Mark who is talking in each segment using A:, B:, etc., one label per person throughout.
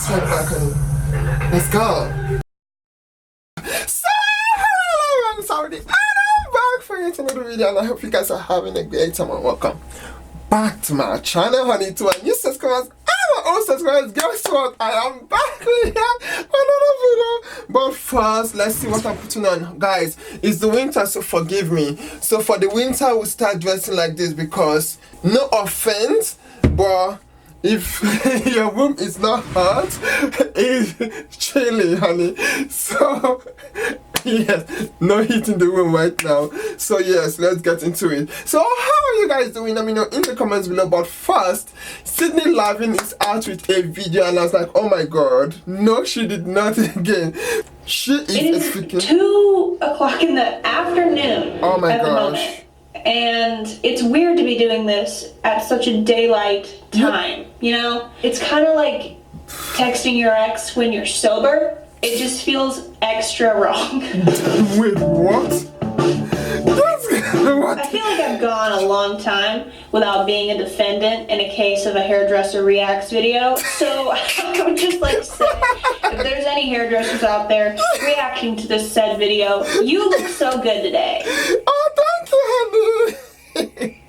A: sit back and let's go. So, hello, I'm Saudi, and I'm back for yet another video, and I hope you guys are having a great time, and welcome back to my channel, honey. To our new subscribers and my old subscribers, guess what? I am back with another video. But first, let's see what I'm putting on. Guys, it's the winter, so forgive me. So for the winter, we'll start dressing like this because, no offense, but if your room is not hot, it's chilly, honey. So yes, no heat in the room right now. So yes, let's get into it. So how are you guys doing? Let me know in the comments below. But first, Sidney Lavin is out with a video, and I was like, oh my god, no, she did not again. She is freaking
B: 2 o'clock in the afternoon.
A: Oh my gosh.
B: And it's weird to be doing this at such a daylight time, you know? It's kind of like texting your ex when you're sober. It just feels extra wrong.
A: Wait, what? What?
B: I feel like I've gone a long time without being a defendant in a case of a hairdresser reacts video. So I would just like to say, if there's any hairdressers out there reacting to this said video, you look so good today.
A: Oh, thank you, honey.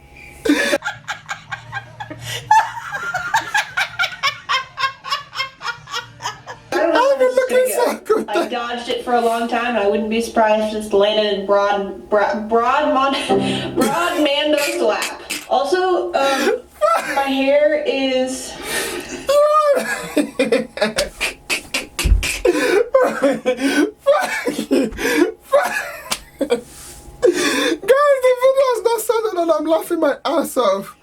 B: I dodged it for a long time. I wouldn't be surprised if it's landed in broad Mando's lap. Also, my hair is.
A: Guys, the video is not started and I'm laughing my ass off.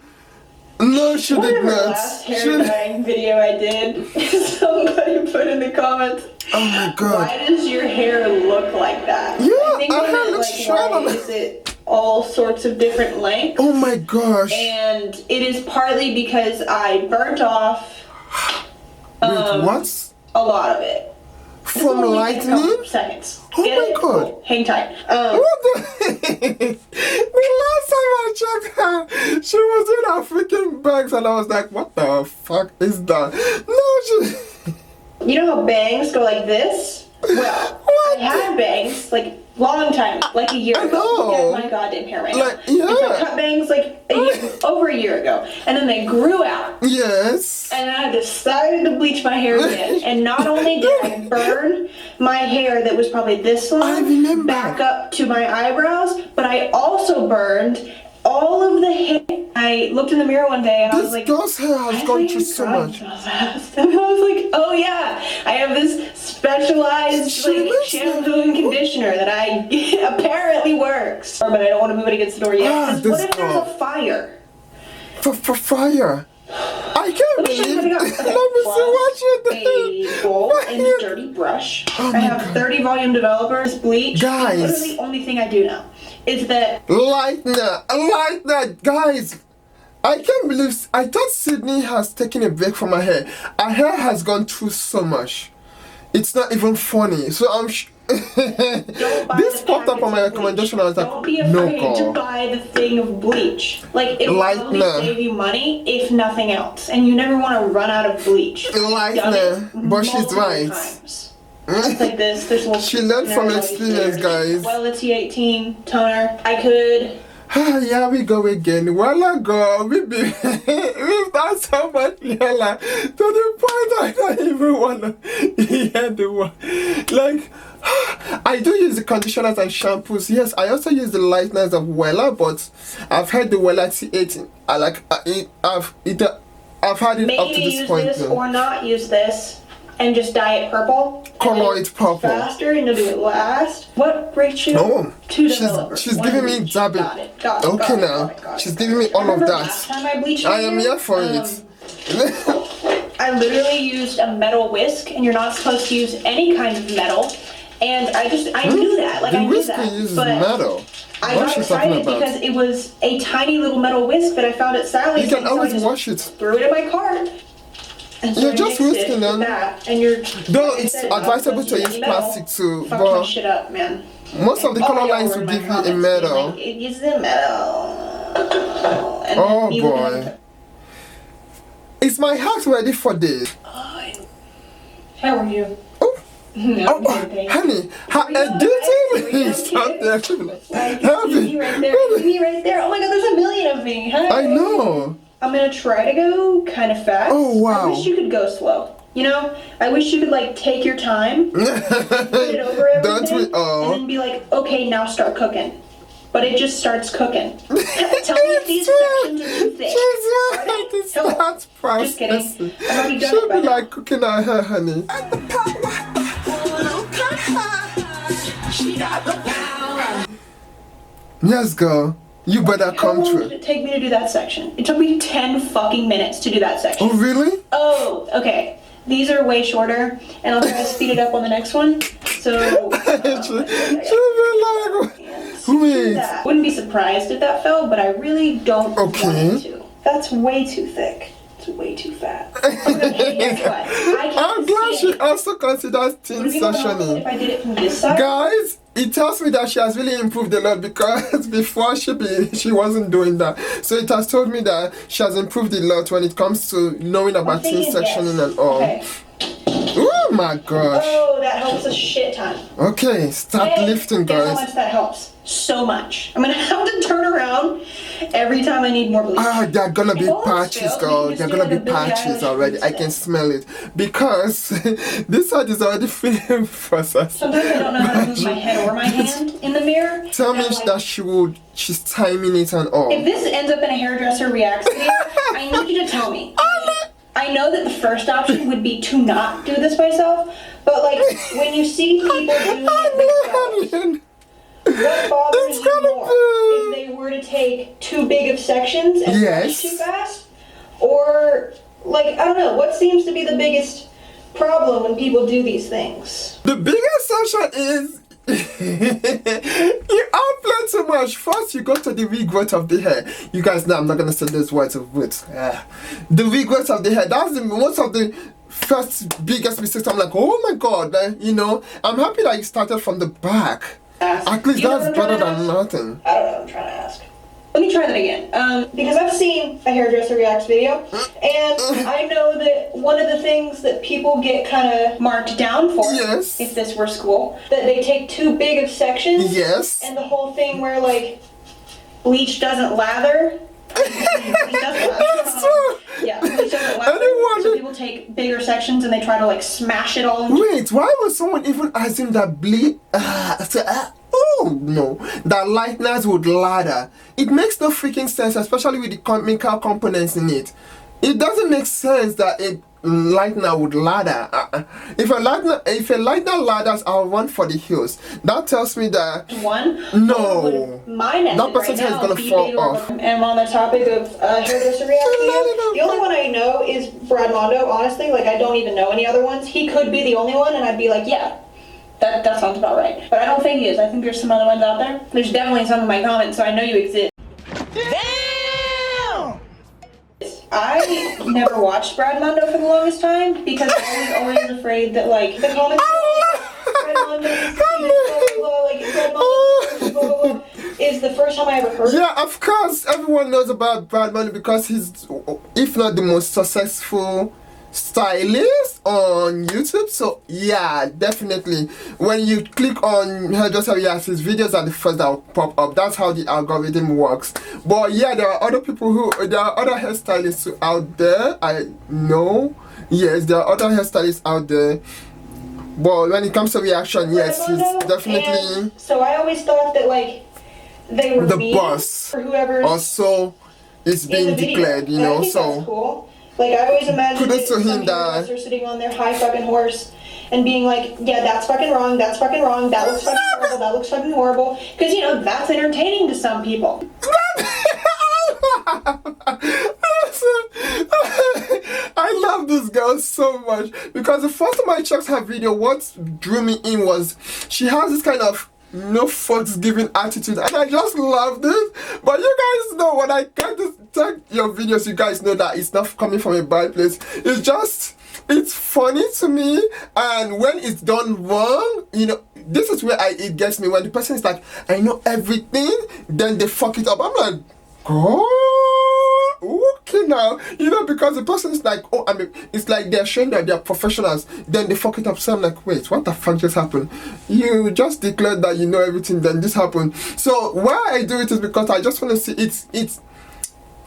A: No, she did not.
B: The last hair dyeing video I did, somebody put in the comments,
A: oh my god,
B: why does your hair look like that?
A: Yeah,
B: I think
A: I heard
B: like, why is it all sorts of different lengths?
A: oh my gosh.
B: And it is partly because I burnt off
A: Wait, what?
B: a lot of it.
A: From lightning?
B: Seconds.
A: Oh
B: Get
A: my
B: it?
A: god.
B: Cool. Hang tight.
A: What the The last time I checked her, she was in her freaking bags and I was like, what the fuck is that? No, she...
B: You know how bangs go like this? Well,
A: What?
B: I had bangs like long time, like a year
A: I
B: ago.
A: know.
B: Look at my goddamn hair right
A: Like,
B: now.
A: yeah.
B: And so I cut bangs like over a year ago, and then they grew out.
A: Yes.
B: And then I decided to bleach my hair again. And not only did I burn my hair that was probably this
A: I
B: long
A: remember.
B: back up to my eyebrows, but I also burned all of the hair. I looked in the mirror one day and I was like,
A: girl's hair has gone through so much.
B: And I was like, oh yeah, I have this specialized like shampoo and conditioner that I apparently works. But I don't want to move it against the door yet.
A: Ah,
B: What if
A: this
B: there's
A: girl.
B: a fire?
A: For fire. I can't
B: Let me show you
A: believe.
B: what I
A: Let
B: got.
A: me see what you did.
B: A bowl and a dirty brush.
A: Oh
B: I
A: my
B: have
A: God.
B: 30 volume developers, bleach.
A: Guys.
B: Literally the only thing I do now is that
A: Lightner, guys. I can't believe. I thought Sidney has taken a break from her hair. Her hair has gone through so much. It's not even funny. So I'm. This popped up on my recommendation. I was like,
B: don't be
A: no,
B: afraid to
A: girl.
B: buy the thing of bleach. Like it will only
A: Lightner.
B: save you money if nothing else, and you never want to run out of bleach.
A: Lightner, but she's
B: Multiple
A: right.
B: times. It's like this. There's a little.
A: She learned from experience, guys.
B: Well, it's T18 toner. I could.
A: Here we go again. Well, ago we've done so much yella to the point I don't even wanna hear the word. Like, I do use the conditioners and shampoos. Yes, I also use the lighteners of Wella, but I've had the Wella T18. I've had it
B: Maybe
A: up to this
B: use
A: point
B: this
A: now.
B: or not use this and just dye it purple.
A: Color it purple.
B: Faster and you'll do it last. What ratio?
A: No,
B: Two developers.
A: she's
B: One
A: giving me
B: bleach.
A: dabbing.
B: Got it. Got it.
A: Okay
B: got it,
A: now,
B: got it,
A: she's
B: got
A: giving me
B: it.
A: all of
B: Remember
A: that.
B: Last time I bleached
A: I
B: my
A: am
B: hair?
A: here for it.
B: I literally used a metal whisk, and you're not supposed to use any kind of metal. And I knew that. Like
A: The
B: I knew
A: whisker
B: that.
A: uses
B: but
A: metal.
B: I
A: What
B: got
A: is she talking
B: excited
A: about?
B: because it was a tiny little metal whisk that I found at Salvies.
A: You can
B: and so I
A: always
B: just
A: wash it.
B: threw it in my cart. And so
A: You're
B: I
A: just
B: mixed
A: whisking
B: it
A: them.
B: with that, and you're.
A: Though
B: like I
A: it's
B: said, not
A: advisable
B: supposed
A: to
B: use
A: use
B: metal.
A: plastic too,
B: Fuck
A: but
B: my shit up, man.
A: most of the
B: All
A: color
B: y'all
A: lines
B: were
A: will
B: in my
A: give you a
B: comments being
A: metal.
B: like, it uses a metal. And
A: Oh
B: then you-
A: boy. Is my heart ready for this?
B: you.
A: Oh.
B: No,
A: Oh, honey, duty stop there.
B: Help me right there. Me right there. Oh my god, there's a million of me. Hi.
A: I know.
B: I'm gonna try to go kind of fast.
A: Oh wow.
B: I wish you could go slow. You know, I wish you could like take your time, put it over everything,
A: Don't we all?
B: and then be like, okay, now start cooking. But it just starts cooking. Tell me if these sections are too thick.
A: She's right. That's
B: Just kidding. I'm already done
A: She'll
B: it by
A: be
B: now.
A: like cooking her hair, honey. Yes, girl. You better come
B: How long
A: through.
B: did it take me to do that section? It took me 10 fucking minutes to do that section.
A: Oh, really?
B: Oh, okay. These are way shorter, and I'll try to speed it up on the next one. So,
A: She'll be like, wait.
B: Wouldn't be surprised if that fell, but I really don't want it to. That's way too thick. It's way too fat. Okay, guess what? I can't
A: I'm glad
B: see
A: she
B: it.
A: also considers
B: Would
A: teen
B: it be more helpful
A: sectioning.
B: if I did it from this side?
A: Guys, it tells me that she has really improved a lot because before she wasn't doing that. So it has told me that she has improved a lot when it comes to knowing about teen sectioning and all.
B: Okay.
A: Oh my gosh.
B: Oh, that helps a shit ton.
A: Okay, start lifting,
B: Guess how
A: guys.
B: much that helps? So much. I'm gonna have to turn around every time I need more bleach.
A: Ah, there are gonna be
B: If all else
A: patches,
B: fails,
A: girl.
B: we
A: There
B: can
A: are gonna
B: just do
A: be
B: like a Billie
A: patches
B: Eilish
A: already. I
B: instead.
A: can smell it because this side is already feeling processed.
B: Sometimes I don't know how to move my head or my hand in the mirror.
A: Tell me
B: And I'm like,
A: that she's timing it and all.
B: if this ends up in a hairdresser reacts video, I need you to tell me. I know that the first option would be to not do this myself, but like when you see people doing it themselves, what bothers you more? If they were to take too big of sections and rush too fast? Or, like, I don't know, what seems to be the biggest problem when people do these things?
A: The biggest section is you outplay too much. First, you go to the regrowth of the hair. You guys know I'm not gonna say those words of words. The regrowth of the hair. That's the most of the first biggest mistakes. I'm like, oh my god, you know. I'm happy that you started from the back. At least that's better than nothing.
B: I don't know what I'm trying to ask. Let me try that again. Because I've seen a hairdresser reacts video, and I know that one of the things that people get kind of marked down for, if this were school, that they take too big of sections, and the whole thing where like bleach doesn't lather.
A: That's true.
B: Yeah, bleach doesn't lather. So people take bigger sections and they try to like smash it all.
A: Wait, why would someone even assume that bleach? Oh no, that lighteners would lather. It makes no freaking sense, especially with the chemical components in it. It doesn't make sense that a lightener would lather. If a lightener ladders, I'll run for the hills. That tells me that no, that person's hair is gonna fall off.
B: And on the topic of hairdresser reaction videos, the only one I know is Brad Mondo. Honestly, like I don't even know any other ones. He could be the only one, and I'd be like, yeah. That sounds about right. But I don't think he is. I think there's some other ones out there. There's definitely some in my comments, so I know you exist. Damn! I never watched Brad Mondo for the longest time because I was always afraid that like the comments Brad Mondo is the first time I ever heard.
A: Yeah, of course, everyone knows about Brad Mondo because he's, if not the most successful stylist on YouTube. So yeah, definitely when you click on Hairdresser Yaass's videos are the first that will pop up. That's how the algorithm works. But yeah, there are other hairstylists out there. I know, yes, there are other hairstylists out there. But when it comes to reaction, yes, he's definitely.
B: And so I always thought that like they were
A: the boss,
B: for whoever
A: also is being declared, you know. So
B: that's cool. Like I always imagined
A: him that
B: sitting on their high fucking horse and being like, yeah, that's fucking wrong, that's fucking wrong, that looks fucking horrible, that looks fucking horrible. Because, you know, that's entertaining to some people.
A: I love this girl so much because the first time I checked her video, what drew me in was she has this kind of no fucks giving attitude, and I just love this. But you guys know when I get this, check your videos, you guys know that it's not coming from a bad place. It's funny to me, and when it's done wrong, you know, this is where it gets me. When the person is like, I know everything, then they fuck it up. I'm like, girl, okay now, you know, because the person's like, oh, I mean, it's like they're showing that they're professionals, then they fuck it up. So I'm like, wait, what the fuck just happened? You just declared that you know everything, then this happened. So why I do it is because I just want to see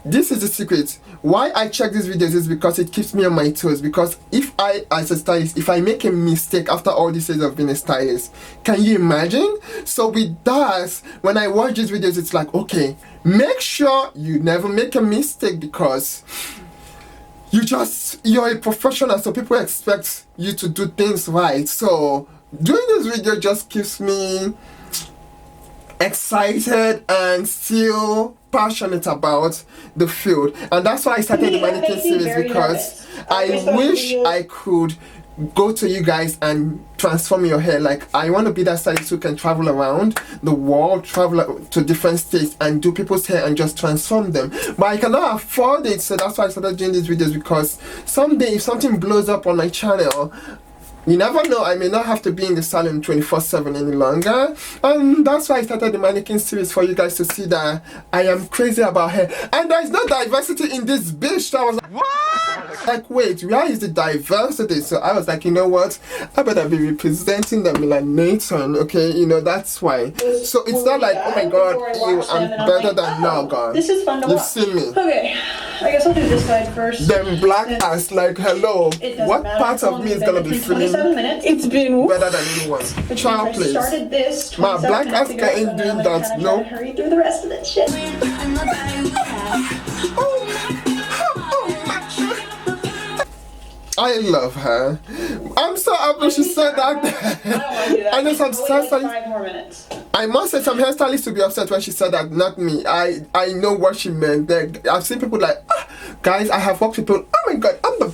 A: this is the secret. Why I check these videos is because it keeps me on my toes. Because if I, as a stylist, if I make a mistake after all these years of being a stylist, can you imagine? So with that, when I watch these videos, it's like, okay, make sure you never make a mistake, because you're a professional, so people expect you to do things right. So doing this video just keeps me excited and still passionate about the field, and that's why I started the mannequin series, because I wish I could go to you guys and transform your hair. Like, I want to be that stylist who can travel around the world, travel to different states and do people's hair and just transform them, but I cannot afford it. So that's why I started doing these videos, because someday if something blows up on my channel, you never know, I may not have to be in the salon 24/7 any longer. And that's why I started the mannequin series, for you guys to see that I am crazy about hair. And there's no diversity in this bitch. So I was like, what? Like, wait, where is the diversity? So I was like, you know what? I better be representing the melanator, okay? You know, that's why. So it's not like, oh my god, I'm better than now, god.
B: This is fun to watch.
A: You've seen me.
B: Okay, I guess I'll do this side first.
A: Then black ass, like, hello. What part of me is gonna be feeling
B: minutes. It's been
A: better than anyone? Child, please.
B: Started this.
A: My black ass ain't doing that. No.
B: Hurry through the rest of this shit.
A: I love her. I'm so happy she said that.
B: I don't want to do that.
A: I know some hairstylists.
B: 5 more minutes.
A: I must say, some hairstylists to be upset when she said that, not me. I know what she meant. Like, I've seen people like, guys, I have worked with people, oh my god, I'm the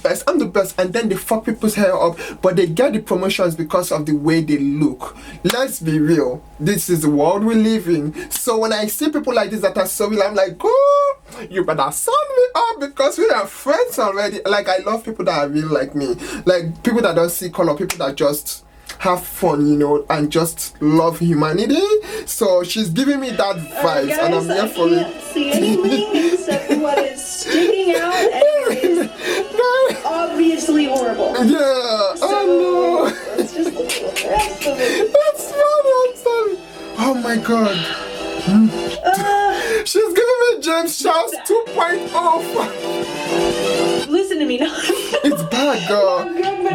A: best, and then they fuck people's hair up, but they get the promotions because of the way they look. Let's be real, this is the world we live in. So when I see people like this that are so real, I'm like, oh, you better sign me up, because we are friends already. Like, I love people that are real like me, like people that don't see color, people that just have fun, you know, and just love humanity. So she's giving me that vibes,
B: guys,
A: and I'm here for it.
B: I can't see anything except what is sticking out, and it is obviously horrible.
A: Yeah,
B: So,
A: oh
B: let's just look at the rest of it.
A: no. That's funny, I'm sorry. Oh my god. She's giving me James Charles 2.0.
B: Listen to me now.
A: It's bad, girl.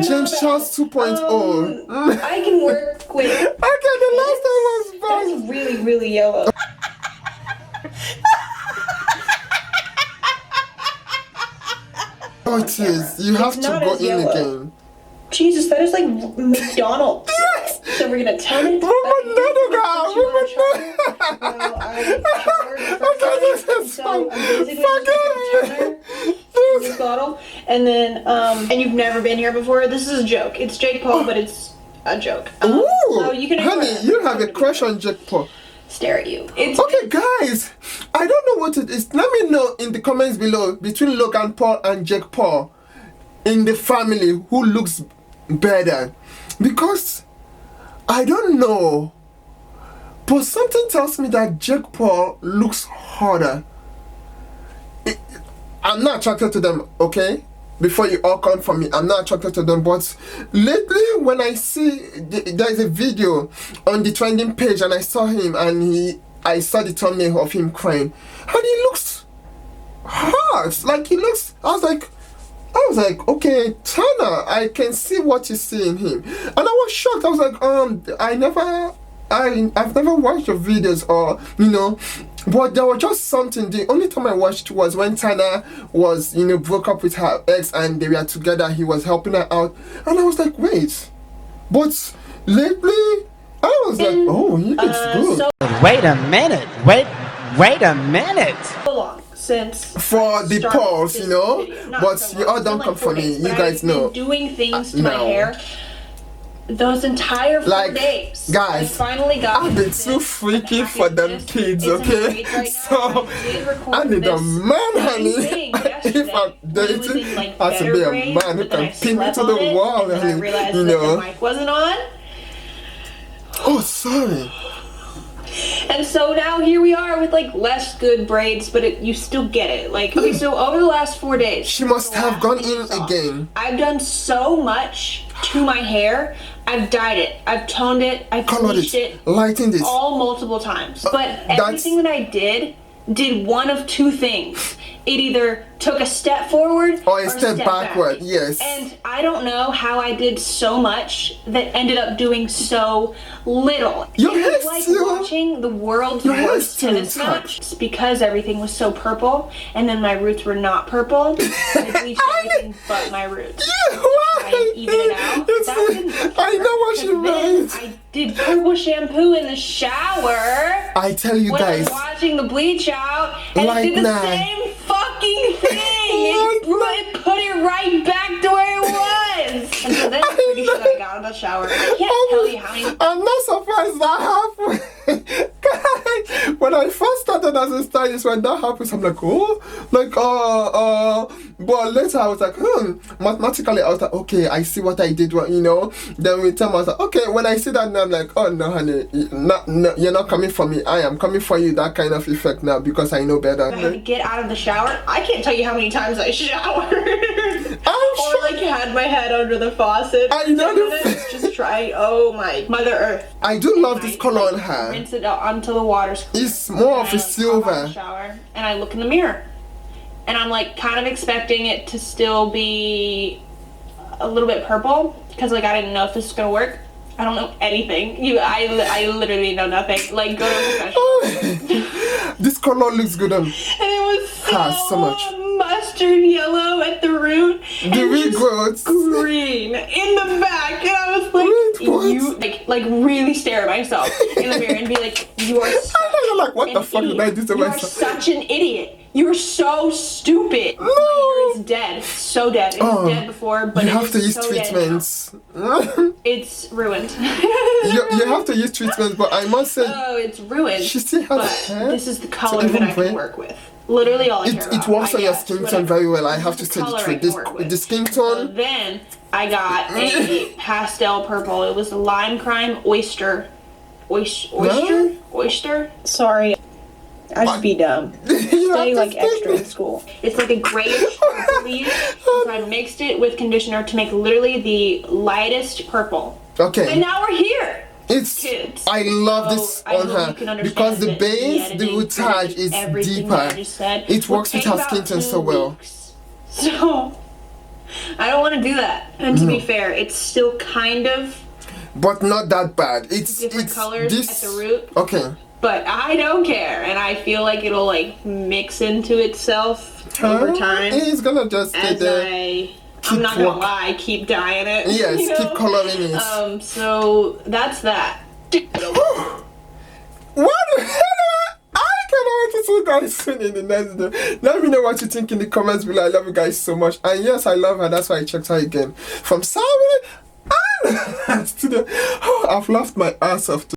A: James Charles 2.0.
B: I can work with.
A: Okay, the last time was bad.
B: That's really, really yellow.
A: Oh, it is. You have to
B: not
A: go
B: as
A: in
B: yellow.
A: again.
B: Jesus, that is like McDonald's.
A: Yes!
B: So we're gonna tell it.
A: Okay, this is fun.
B: This bottle, and then and you've never been here before. This is a joke. It's Jake Paul, but it's a joke.
A: Ooh,
B: so you can
A: honey, you have a crush on Jake Paul.
B: Stare at you. It's
A: okay, guys, I don't know what it is. Let me know in the comments below, between Logan Paul and Jake Paul in the family, who looks better, because I don't know, but something tells me that Jake Paul looks harder. I'm not attracted to them, okay? Before you all come for me, I'm not attracted to them, but lately when I see there's a video on the trending page and I saw him, and I saw the thumbnail of him crying, and he looks hard. Like, he looks, I was like, okay, Tana, I can see what you see in him. And I was shocked. I was like, I've never watched your videos, or, you know, but there was just something. The only time I watched was when Tana was, you know, broke up with her ex and they were together. He was helping her out. And I was like, wait. But lately, I was like, oh, he looks good.
C: So wait a minute. Wait a minute.
B: So long since
A: for the pause, you know, but
B: so
A: you all don't
B: like
A: come for me. You guys know.
B: Doing things to my hair those entire 4 days.
A: Guys,
B: I finally got
A: I've been too freaky for them kids, okay? So I need a man, honey. If I'm dating, I should be a man who can pin me to the wall, honey. You know.
B: The mic wasn't on.
A: Oh, sorry.
B: And so now here we are with like less good braids, but you still get it. Like, okay, so over the last 4 days,
A: She must have gone in again.
B: I've done so much to my hair. I've dyed it, I've toned it, I've
A: Colored
B: bleached
A: it,
B: it,
A: lightened it.
B: all multiple times. But everything that I did one of two things. It either took a step forward
A: or a step backward.
B: Back.
A: Yes.
B: And I don't know how I did so much that ended up doing so little.
A: Your
B: it
A: hair
B: was like
A: still,
B: watching the world's worst tennis match. It's because everything was so purple, and then my roots were not purple. I bleached everything but my roots.
A: Yeah, why?
B: I even it out.
A: I know what you meant.
B: I did purple shampoo in the shower.
A: I tell you
B: when
A: guys.
B: I was washing the bleach out, and it did the same fucking thing. It put it right back to where it was. And so then I'm pretty sure I got out of the shower. I can't tell you how many.
A: I'm not surprised that happened. Guys, when I first started as a stylist, when that happens, I'm like, oh, like, but later I was like, mathematically, I was like, okay, I see what I did, you know. Then with time I was like, okay, when I see that now, I'm like, oh no, honey, no, you're not coming for me. I am coming for you. That kind of effect now because I know better.
B: I had to get out of the shower. I can't tell you how many times I showered. Or like had my head under the faucet.
A: I know
B: just trying. Oh my Mother Earth.
A: I do love this color on her.
B: Rinse it out until the water's clear.
A: It's more of a silver.
B: Shower, and I look in the mirror, and I'm like kind of expecting it to still be a little bit purple because like I didn't know if this was gonna work. I don't know anything. I literally know nothing. Like go to a professional.
A: This color looks good on.
B: And it was so
A: much
B: mustard yellow at the root.
A: The regrowth.
B: Green in the back, and I was like, like really stare at myself in the mirror and be like, you are such
A: like, what the fuck did I do to
B: You are
A: myself?
B: such an idiot. You're so stupid.
A: No.
B: My hair is dead. So dead. It was dead before, but
A: you
B: it
A: have
B: is
A: to use
B: so
A: treatments.
B: It's ruined.
A: you have to use treatments, but I must say,
B: oh, it's ruined.
A: she still has
B: but
A: hair.
B: this is the color that I can work with. Literally all I care about.
A: It works on your skin tone very well. I have to say the truth. The skin tone.
B: So then I got a pastel purple. It was a lime crime oyster. Oyster? Sorry. I just be dumb. Study like extra in school. It's like a grayish purple. So I mixed it with conditioner to make literally the lightest purple.
A: Okay.
B: And now we're here.
A: It's
B: Kids.
A: I love this on her because the base, the routage is deeper. It works with her skin tone so well.
B: So I don't want to do that. And to be fair, it's still kind of,
A: but not that bad. It's
B: different colors
A: this,
B: at the root.
A: Okay.
B: But I don't care, and I feel like it'll like mix into itself over time.
A: It's gonna just stay there.
B: I'm not gonna lie, keep dyeing it.
A: Yes,
B: you know?
A: keep coloring it.
B: So that's that.
A: What the hell? I cannot wait to see you guys soon in the next video. Let me know what you think in the comments below. I love you guys so much. And yes, I love her. That's why I checked her again. From Salvies and to the... I've laughed my ass off.